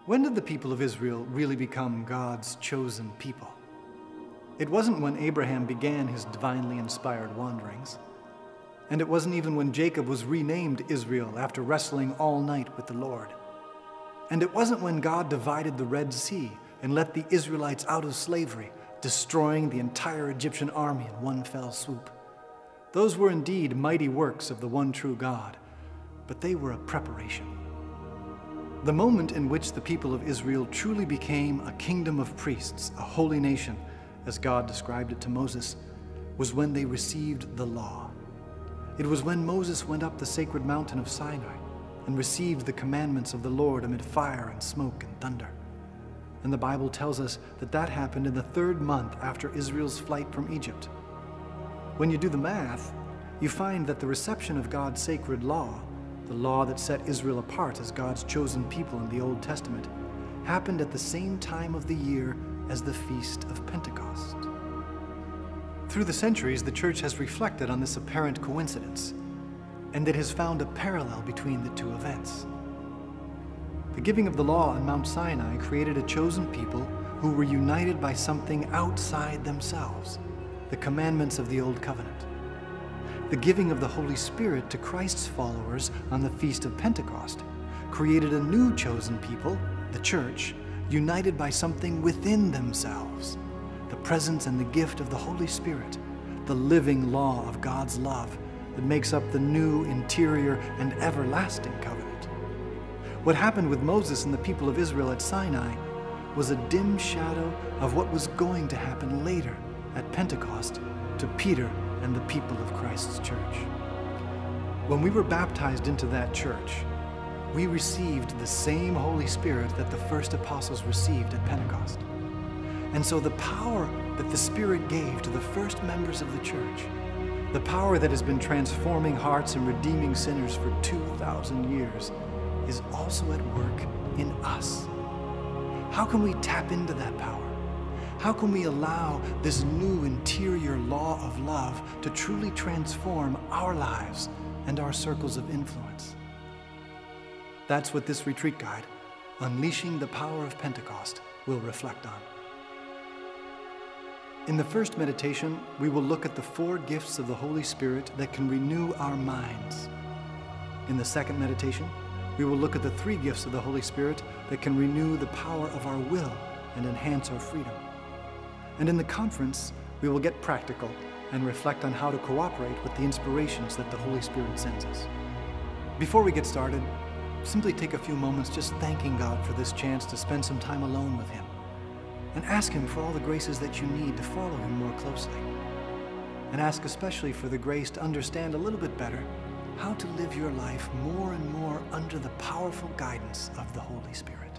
When did the people of Israel really become God's chosen people? It wasn't when Abraham began his divinely inspired wanderings. And it wasn't even when Jacob was renamed Israel after wrestling all night with the Lord. And it wasn't when God divided the Red Sea and let the Israelites out of slavery, destroying the entire Egyptian army in one fell swoop. Those were indeed mighty works of the one true God, but they were a preparation. The moment in which the people of Israel truly became a kingdom of priests, a holy nation, as God described it to Moses, was when they received the law. It was when Moses went up the sacred mountain of Sinai and received the commandments of the Lord amid fire and smoke and thunder. And the Bible tells us that that happened in the 3rd month after Israel's flight from Egypt. When you do the math, you find that the reception of God's sacred law, the law that set Israel apart as God's chosen people in the Old Testament, happened at the same time of the year as the Feast of Pentecost. Through the centuries, the Church has reflected on this apparent coincidence, and it has found a parallel between the two events. The giving of the law on Mount Sinai created a chosen people who were united by something outside themselves, the commandments of the Old Covenant. The giving of the Holy Spirit to Christ's followers on the Feast of Pentecost created a new chosen people, the Church, united by something within themselves, the presence and the gift of the Holy Spirit, the living law of God's love that makes up the new, interior, and everlasting covenant. What happened with Moses and the people of Israel at Sinai was a dim shadow of what was going to happen later at Pentecost to Peter and the people of Christ's church. When we were baptized into that church, we received the same Holy Spirit that the first apostles received at Pentecost. And so the power that the Spirit gave to the first members of the church, the power that has been transforming hearts and redeeming sinners for 2,000 years, is also at work in us. How can we tap into that power? How can we allow this new interior law of love to truly transform our lives and our circles of influence? That's what this retreat guide, Unleashing the Power of Pentecost, will reflect on. In the first meditation, we will look at the 4 gifts of the Holy Spirit that can renew our minds. In the second meditation, we will look at the 3 gifts of the Holy Spirit that can renew the power of our will and enhance our freedom. And in the conference, we will get practical and reflect on how to cooperate with the inspirations that the Holy Spirit sends us. Before we get started, simply take a few moments just thanking God for this chance to spend some time alone with Him, and ask Him for all the graces that you need to follow Him more closely. And ask especially for the grace to understand a little bit better how to live your life more and more under the powerful guidance of the Holy Spirit.